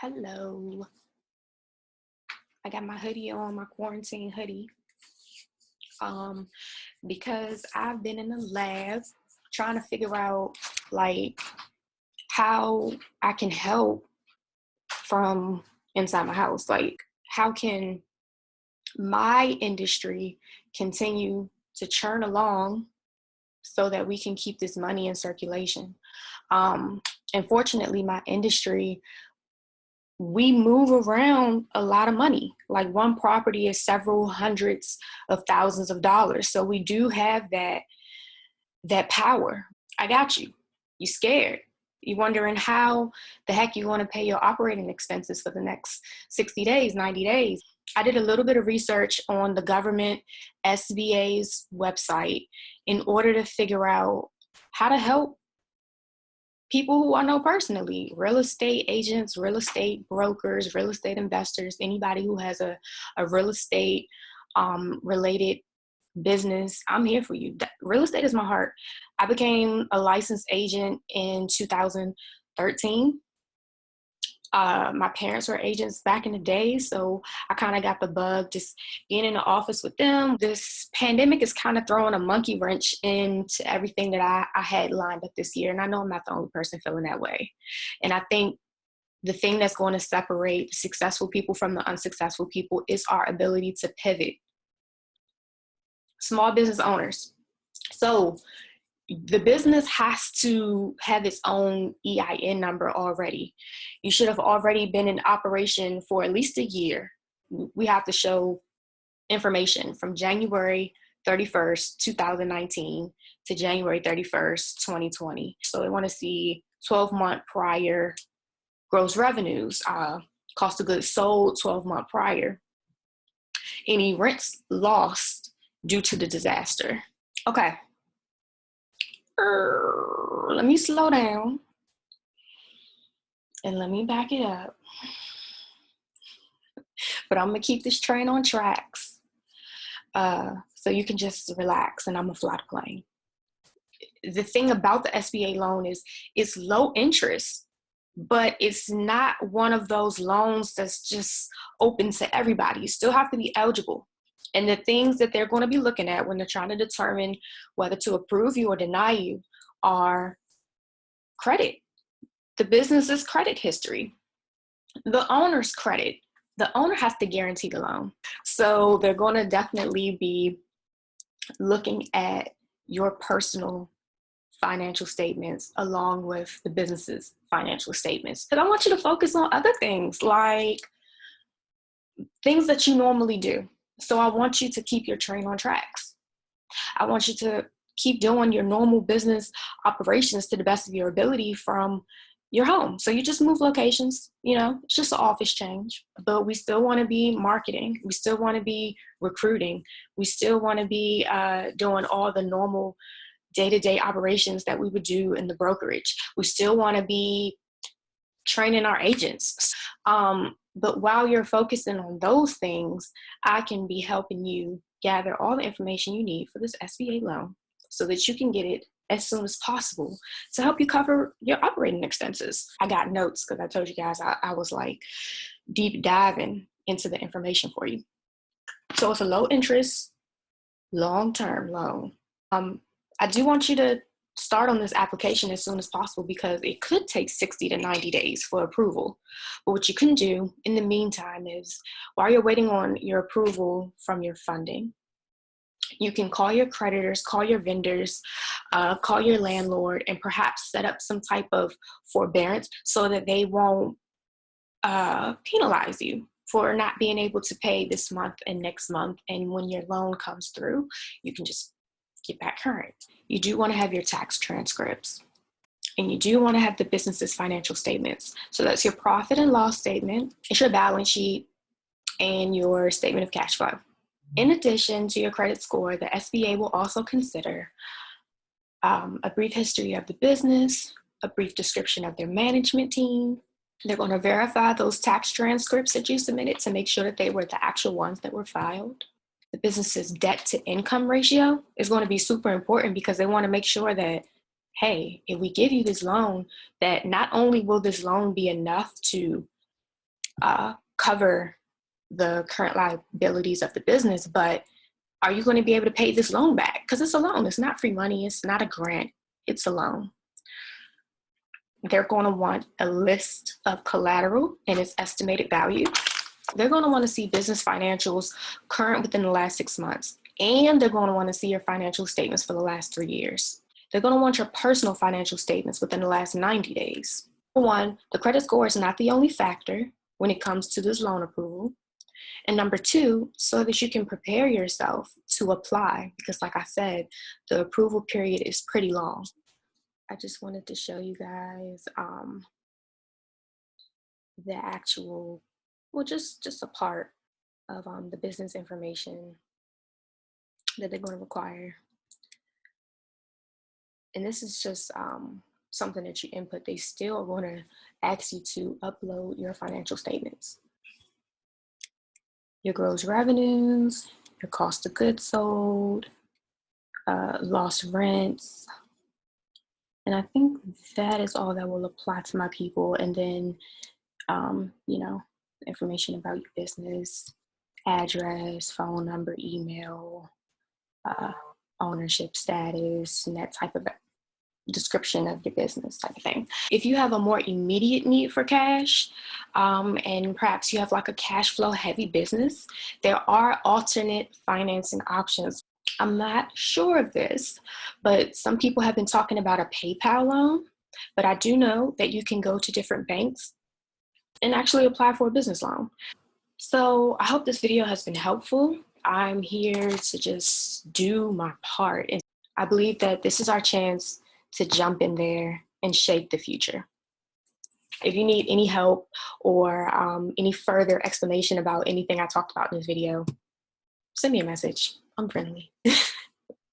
Hello. I got my hoodie on, my quarantine hoodie. Because I've been in the lab trying to figure out like how I can help from inside my house. Like how can my industry continue to churn along so that we can keep this money in circulation? Unfortunately, my industry, we move around a lot of money. Like one property is several hundreds of thousands of dollars. So we do have that power. I got you. You scared. You wondering how the heck you want to pay your operating expenses for the next 60 days, 90 days. I did a little bit of research on the government SBA's website in order to figure out how to help people who I know personally, real estate agents, real estate brokers, real estate investors, anybody who has a real estate related business. I'm here for you. Real estate is my heart. I became a licensed agent in 2013. My parents were agents back in the day, so I kind of got the bug just being in the office with them. This pandemic is kind of throwing a monkey wrench into everything that I had lined up this year, and I know I'm not the only person feeling that way. And I think the thing that's going to separate the successful people from the unsuccessful people is our ability to pivot. Small business owners. So the business has to have its own EIN number already. You should have already been in operation for at least a year. We have to show information from January 31st, 2019 to January 31st, 2020. So they want to see 12-month prior gross revenues, cost of goods sold 12-month prior, any rents lost due to the disaster. Okay. Let me slow down and let me back it up. But I'm going to keep this train on tracks so you can just relax and I'm going to fly the plane. The thing about the SBA loan is it's low interest, but it's not one of those loans that's just open to everybody. You still have to be eligible. And the things that they're going to be looking at when they're trying to determine whether to approve you or deny you are credit, the business's credit history, the owner's credit. The owner has to guarantee the loan. So they're going to definitely be looking at your personal financial statements along with the business's financial statements. But I want you to focus on other things, like things that you normally do. So I want you to keep your train on tracks. I want you to keep doing your normal business operations to the best of your ability from your home. So you just move locations, it's just an office change, but we still want to be marketing. We still want to be recruiting. We still want to be doing all the normal day-to-day operations that we would do in the brokerage. We still want to be training our agents. But while you're focusing on those things, I can be helping you gather all the information you need for this SBA loan so that you can get it as soon as possible to help you cover your operating expenses. I got notes because I told you guys I was like deep diving into the information for you. So it's a low interest, long-term loan. I do want you to start on this application as soon as possible because it could take 60 to 90 days for approval. But what you can do in the meantime is while you're waiting on your approval from your funding, you can call your creditors, call your vendors, call your landlord, and perhaps set up some type of forbearance so that they won't penalize you for not being able to pay this month and next month. And when your loan comes through, you can just get back current. You do want to have your tax transcripts, and you do want to have the business's financial statements. So that's your profit and loss statement, it's your balance sheet, and your statement of cash flow. In addition to your credit score, the SBA will also consider a brief history of the business, a brief description of their management team. They're going to verify those tax transcripts that you submitted to make sure that they were the actual ones that were filed. The business's debt to income ratio is going to be super important because they want to make sure that, hey, if we give you this loan, that not only will this loan be enough to cover the current liabilities of the business, but are you going to be able to pay this loan back? Because it's a loan. It's not free money. It's not a grant. It's a loan. They're going to want a list of collateral and its estimated value. They're going to want to see business financials current within the last 6 months. And they're going to want to see your financial statements for the last 3 years. They're going to want your personal financial statements within the last 90 days. For one, the credit score is not the only factor when it comes to this loan approval. And number two, so that you can prepare yourself to apply, because like I said, the approval period is pretty long. I just wanted to show you guys the actual, well, just a part of the business information that they're going to require. And this is just something that you input. They still want to ask you to upload your financial statements. Your gross revenues, your cost of goods sold, lost rents. And I think that is all that will apply to my people. And then, you know, information about your business, address, phone number, email, ownership status, and that type of description of your business type of thing. If you have a more immediate need for cash, and perhaps you have like a cash flow heavy business, there are alternate financing options. I'm not sure of this, but some people have been talking about a PayPal loan, but I do know that you can go to different banks and actually apply for a business loan. So I hope this video has been helpful. I'm here to just do my part. And I believe that this is our chance to jump in there and shape the future. If you need any help or any further explanation about anything I talked about in this video, send me a message. I'm friendly.